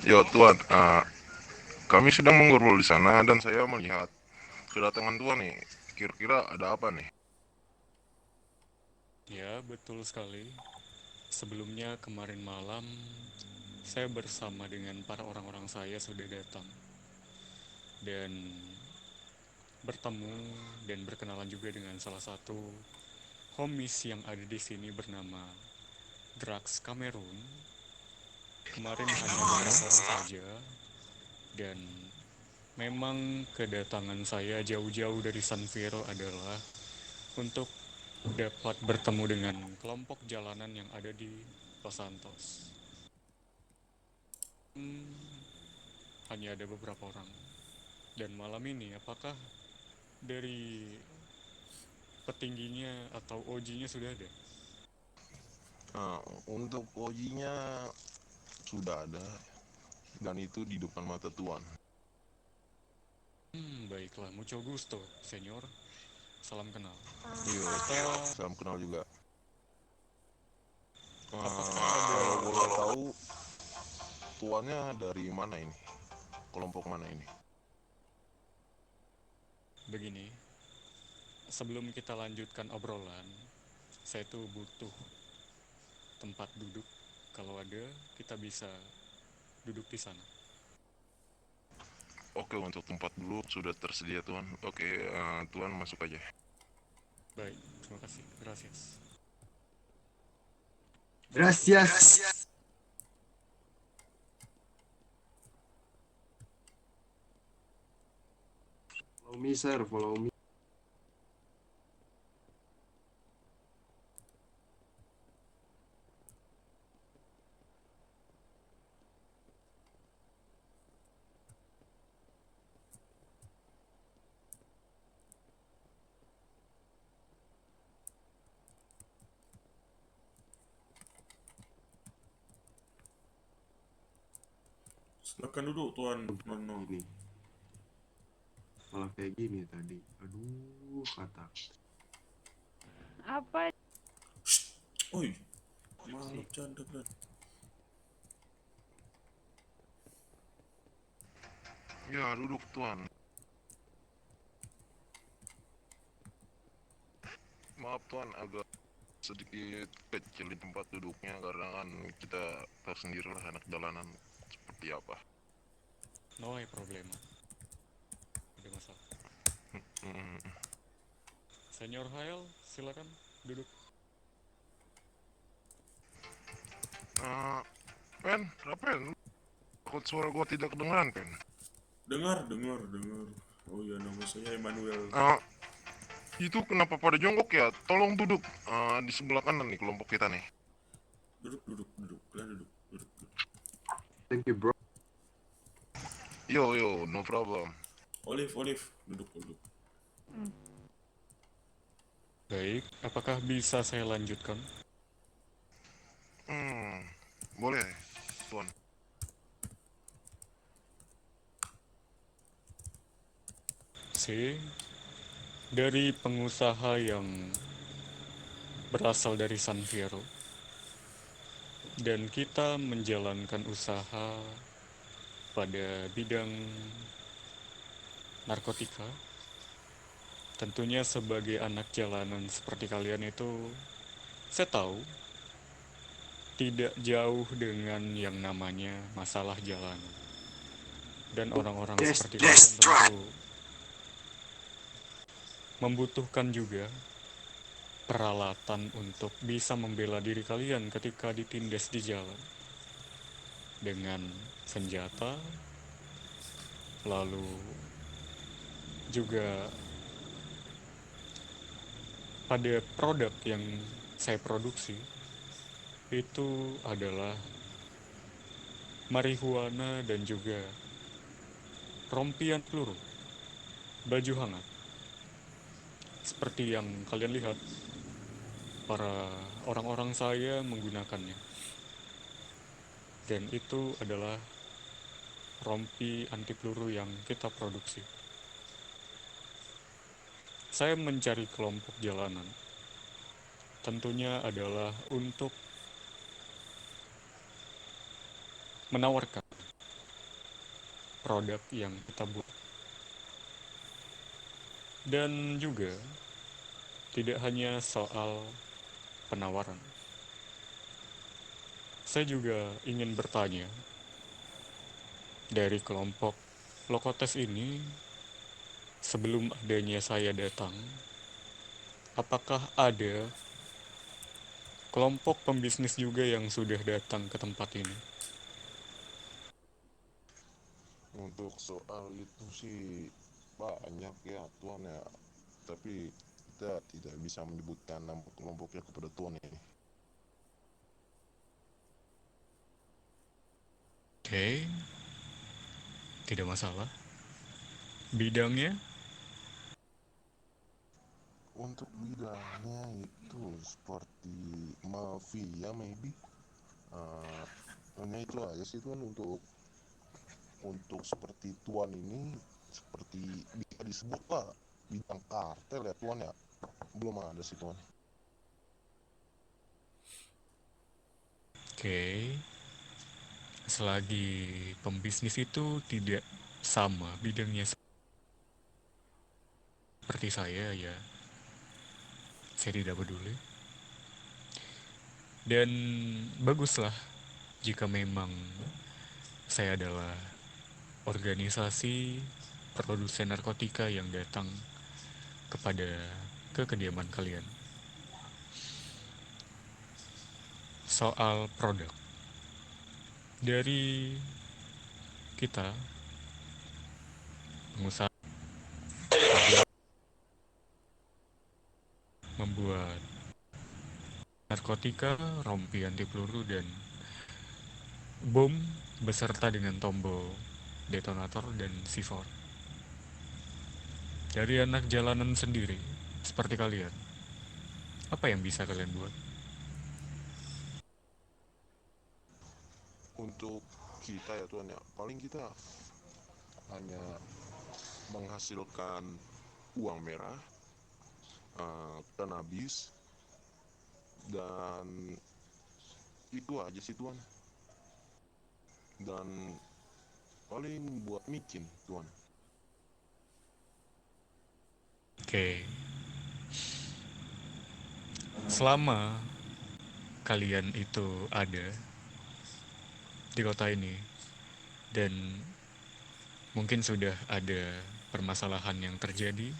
Yo Tuan, kami sedang mengobrol di sana dan saya melihat kedatangan Tuan nih. Kira-kira ada apa nih? Ya, betul sekali. Sebelumnya kemarin malam saya bersama dengan para orang-orang saya sudah datang dan bertemu dan berkenalan juga dengan salah satu homies yang ada di sini bernama Drax Cameron. Kemarin hanya beberapa orang saja dan memang kedatangan saya jauh-jauh dari San Fierro adalah untuk dapat bertemu dengan kelompok jalanan yang ada di Los Santos. Hmm, hanya ada beberapa orang. Dan malam ini, apakah dari petingginya atau OG-nya sudah ada? Uh, untuk OG-nya sudah ada dan itu di depan mata Tuan. Baiklah, mucho gusto, senior. Salam kenal. Yo, Kita, salam kenal juga. apakah ada Kalau boleh tahu, Tuannya dari mana ini? Kelompok mana ini? begini? Sebelum kita lanjutkan obrolan, saya tuh butuh tempat duduk. Kalau ada, kita bisa duduk di sana. Oke, untuk tempat dulu sudah tersedia Tuan. Oke, Tuan masuk aja. Baik, terima kasih. Gracias. Gracias. Follow me, sir. Follow me. Silakan duduk Tuan Nono. Ini malah kayak gini tadi. Aduh, kata. Apa? Oi, malah bercanda kan. Ya, duduk Tuan. Maaf Tuan, agak sedikit kecil di tempat duduknya karena kan kita tahu sendirilah anak jalanan seperti apa. No hay problema. Ada masalah. Hmm. Senior Hael, silakan duduk. Uh, Pen, Rapen, takut suara gua tidak kedengeran, Pen. Dengar, dengar, dengar. Oh ya, nama saya Emmanuel. Uh, itu kenapa pada jongkok ya? Tolong duduk di sebelah kanan nih kelompok kita nih. Duduk, duduk, duduk. Kalian duduk, duduk, duduk. Thank you, bro. Yo, no problem. Olive, Olive, duduk, duduk. Baik, apakah bisa saya lanjutkan? Hmm, boleh, Tuan. C. Dari pengusaha yang berasal dari San Fierro. Dan kita menjalankan usaha pada bidang narkotika. Tentunya sebagai anak jalanan seperti kalian itu, saya tahu tidak jauh dengan yang namanya masalah jalanan. Dan orang-orang Yes, seperti kalian tentu membutuhkan juga peralatan untuk bisa membela diri kalian ketika ditindas di jalan dengan senjata, lalu juga pada produk yang saya produksi itu adalah marihuana dan juga rompian peluru, baju hangat. Seperti yang kalian lihat, para orang-orang saya menggunakannya. Dan itu adalah rompi anti peluru yang kita produksi. Saya mencari kelompok jalanan. Tentunya adalah untuk menawarkan produk yang kita buat. Dan juga tidak hanya soal penawaran. Saya juga ingin bertanya, dari kelompok Lokotes ini, sebelum adanya saya datang, apakah ada kelompok pembisnis juga yang sudah datang ke tempat ini? Untuk soal itu sih banyak ya Tuan ya, tapi kita tidak bisa menyebutkan nama kelompoknya kepada Tuan ini. Oke, tidak masalah. Bidangnya? Untuk bidangnya itu seperti mafia maybe. Hanya itu aja sih Tuan. Untuk seperti Tuan ini seperti bisa disebut lah bidang kartel ya Tuan ya. Belum ada sih Tuan. Oke, selagi pembisnis itu tidak sama bidangnya seperti saya, ya saya tidak peduli. Dan baguslah jika memang saya adalah organisasi produsen narkotika yang datang ke kediaman kalian. Soal produk dari kita, pengusaha membuat narkotika, rompi anti peluru, dan bom beserta dengan tombol detonator dan C4. Dari anak jalanan sendiri, seperti kalian, apa yang bisa kalian buat? Untuk kita ya Tuan ya, paling kita hanya menghasilkan uang merah, kanabis, dan itu aja sih Tuan. Dan paling buat micin Tuan. Oke, selama kalian itu ada di kota ini dan mungkin sudah ada permasalahan yang terjadi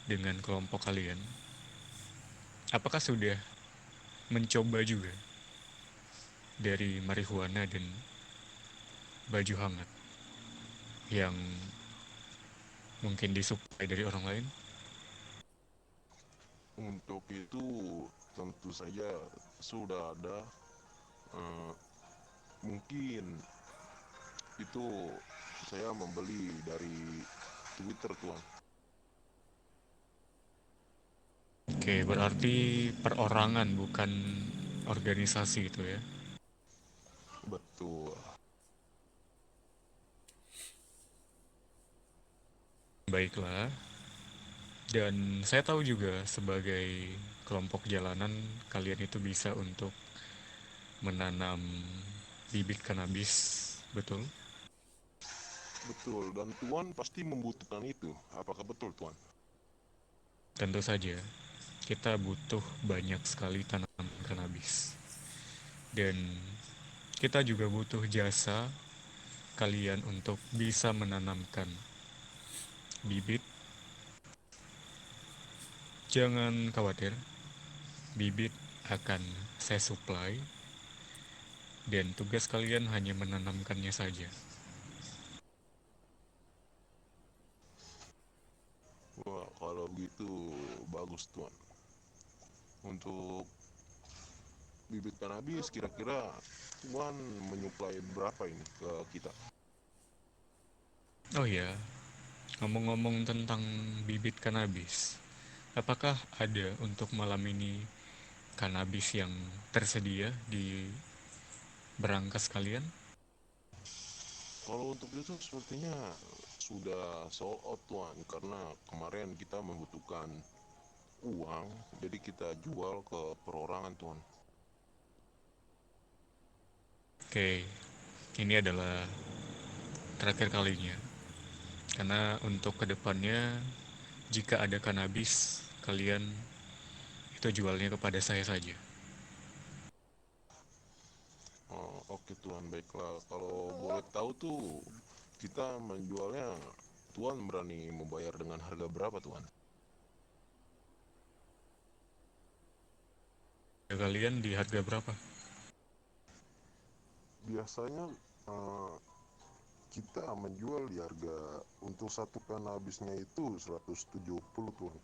dengan kelompok kalian, apakah sudah mencoba juga dari marihuana dan baju hangat yang mungkin disuplai dari orang lain? Untuk itu tentu saja sudah ada, eh, mungkin itu saya membeli dari Twitter Tuan. Oke, berarti perorangan bukan organisasi itu ya. Betul. Baiklah. Dan saya tahu juga sebagai kelompok jalanan kalian itu bisa untuk menanam bibit kanabis, betul? Betul, dan Tuan pasti membutuhkan itu. Apakah betul Tuan? Tentu saja, kita butuh banyak sekali tanaman kanabis. Dan kita juga butuh jasa kalian untuk bisa menanamkan bibit. Jangan khawatir, bibit akan saya supply dan tugas kalian hanya menanamkannya saja. Wah, kalau begitu bagus Tuan. Untuk bibit kanabis kira-kira Tuan menyuplai berapa ini ke kita? Oh ya, ngomong-ngomong tentang bibit kanabis, apakah ada untuk malam ini kanabis yang tersedia di berangkas kalian? Kalau untuk itu sepertinya sudah sold out Tuan, karena kemarin kita membutuhkan uang, jadi kita jual ke perorangan Tuan. Oke, ini adalah terakhir kalinya. Karena untuk kedepannya, jika ada kanabis, kalian itu jualnya kepada saya saja. Oh, oke Tuan, baiklah. Kalau boleh tahu tuh, kita menjualnya, Tuan berani membayar dengan harga berapa Tuan? Kalian di harga berapa? Biasanya eh, kita menjual di harga untuk satu kanabisnya itu 170 Tuan.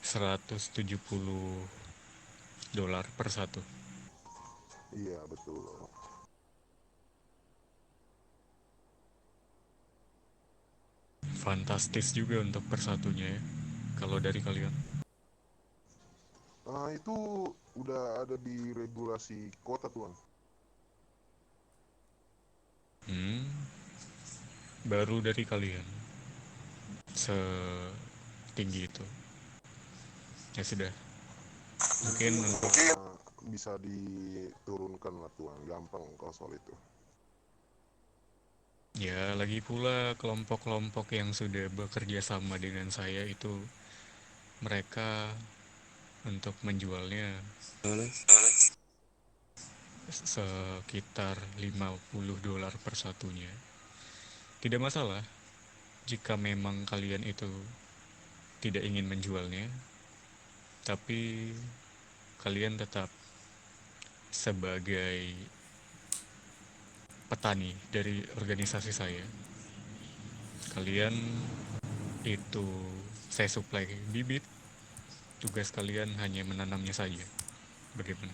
170 dolar per satu. Iya betul. Fantastis juga untuk per satunya ya. Kalau dari kalian. Itu udah ada di regulasi kota Tuan. Baru dari kalian. Setinggi itu. Ya sudah. Mungkin untuk Bisa diturunkan lah Tuan, gampang kalau soal itu. ya lagi pula kelompok-kelompok yang sudah bekerja sama dengan saya itu mereka untuk menjualnya sekitar 50 dolar per satunya. Tidak masalah jika memang kalian itu tidak ingin menjualnya, tapi kalian tetap sebagai petani dari organisasi saya. Kalian itu saya suplai bibit, tugas kalian hanya menanamnya saja. Bagaimana?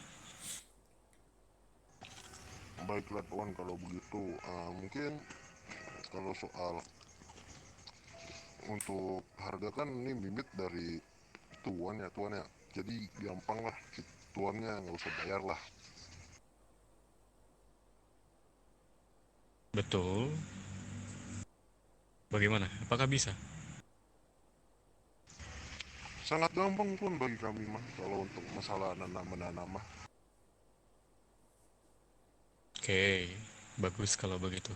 Baiklah Tuan kalau begitu. Mungkin kalau soal untuk harga kan ini bibit dari Tuan ya. Jadi gampang lah, Tuannya nggak usah bayar lah. Betul. Bagaimana? Apakah bisa? Sangat gampang Tuan bagi kami mah kalau untuk masalah menanam mah. Oke, bagus kalau begitu.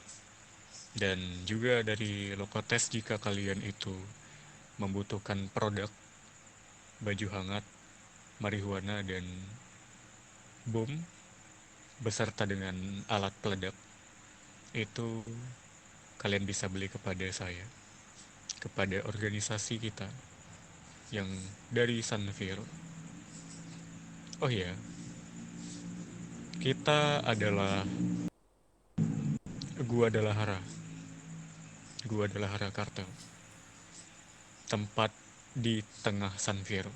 Dan juga dari Lokotes jika kalian itu membutuhkan produk baju hangat, marihuana, dan bom beserta dengan alat peledak, itu kalian bisa beli kepada saya, kepada organisasi kita yang dari Sanvir. Oh iya, kita adalah gua adalah Hara. Gua adalah Hara Kartel. Tempat di tengah Sanvir.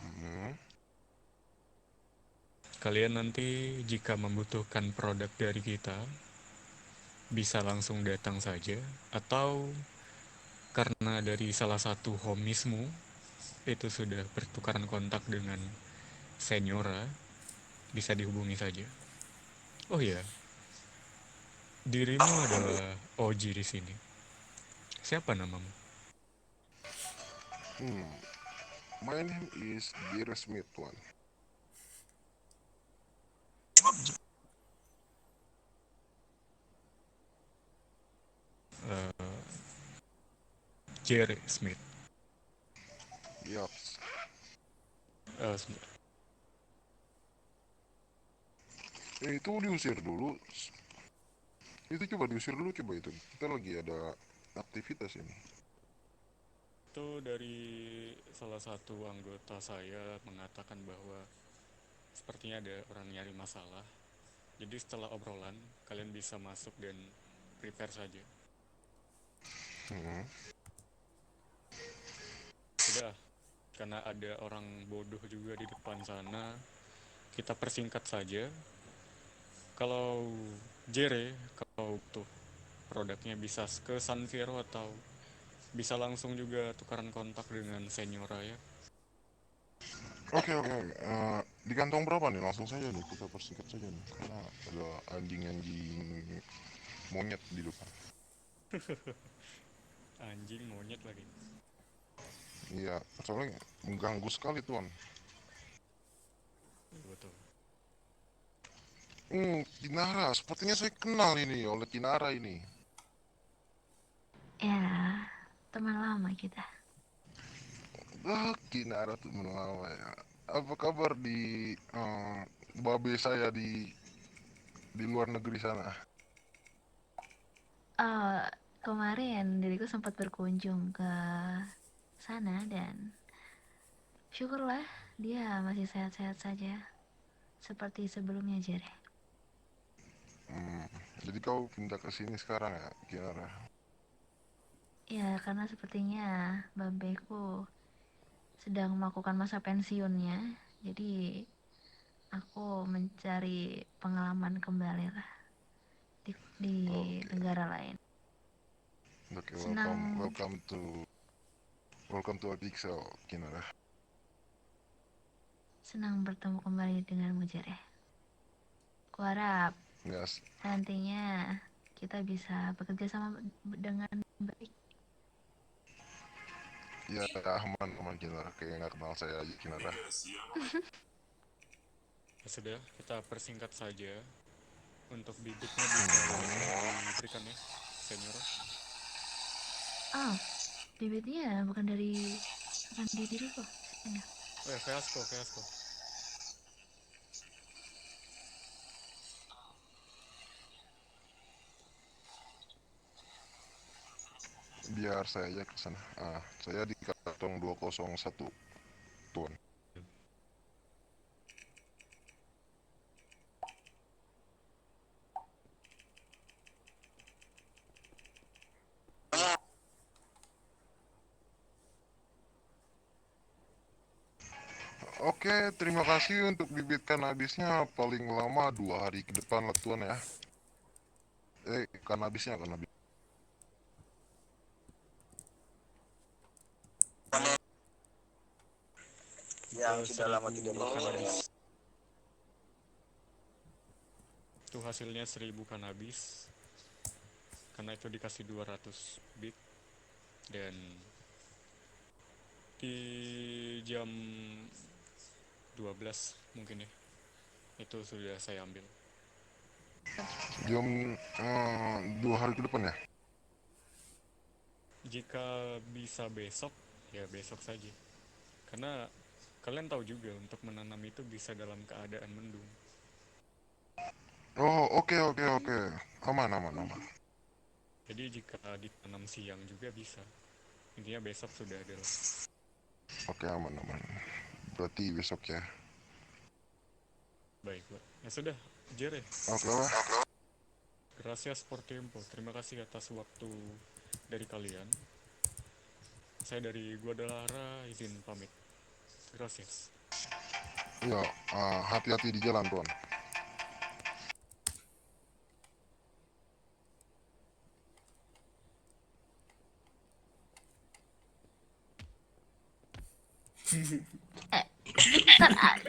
Hmm. Kalian nanti jika membutuhkan produk dari kita, bisa langsung datang saja, atau karena dari salah satu homismu itu sudah bertukaran kontak dengan Senyora, bisa dihubungi saja. Oh iya, dirimu adalah Oji di sini. Siapa namamu? Hmm. My name is Jere Smith Tuan. Jerry Smith. Yap. Sebentar. Itu diusir dulu. Itu coba diusir dulu coba itu. Kita lagi ada aktivitas ini. Itu dari salah satu anggota saya mengatakan bahwa sepertinya ada orang nyari masalah. Jadi setelah obrolan, kalian bisa masuk dan prepare saja. Hmm. Sudah, karena ada orang bodoh juga di depan sana, kita persingkat saja. Kalau Jere, kalau tuh produknya bisa ke San Fierro atau bisa langsung juga tukaran kontak dengan Senyora ya. Oke. Di kantong berapa nih? Langsung saja nih kita persingkat saja nih. Karena ada anjing-anjing monyet di depan. Anjing monyet lagi. Iya, soalnya mengganggu sekali Tuan. Kinara, sepertinya saya kenal ini oleh Kinara ini. Ya, teman lama kita. Kinara tuh lama ya. Apa kabar di babe saya di luar negeri sana? Oh, kemarin diriku sempat berkunjung ke sana dan syukurlah dia masih sehat-sehat saja seperti sebelumnya, Jere. Hmm, jadi kau pindah ke sini sekarang ya, Kinara? Ya, karena sepertinya babeku sedang melakukan masa pensiunnya, jadi aku mencari pengalaman kembali lah di Oke, negara lain. oke, Senang welcome to Pixel, Kinara. senang bertemu kembali denganmu, Jere. Kuharap Yes, nantinya kita bisa bekerja sama dengan baik. ya aman Kinara, kayak nggak kenal saya aja Kinara. Ya sudah, kita persingkat saja. Untuk bibitnya bisa diberikan ya, senior. Oh, bibitnya bukan dari diriku. Senior. Oh ya, Veasco, Veasco. Biar saya aja ke sana. Saya di kantong 201, Tuan. Oke, terima kasih untuk bibit kanabisnya paling lama 2 hari ke depan lah Tuan ya. Kanabisnya. Yang sudah lama tidak kanabis. Itu hasilnya 1000 kanabis. Karena itu dikasih 200 bit. Dan di jam 12 mungkin ya. Itu sudah saya ambil. Jam 2 hari ke depan ya. Jika bisa besok, ya besok saja. Karena kalian tahu juga untuk menanam itu bisa dalam keadaan mendung. Oh, oke. Aman. Jadi jika ditanam siang juga bisa. Intinya besok sudah ada. Oke, aman. Berarti besok ya. Baik, Pak. Ya sudah, Jere. Oke lah. Gracias por tiempo. Terima kasih atas waktu dari kalian. Saya dari Guadalajara izin pamit. Gracias. Ya, hati-hati di jalan Tuan. Bentar,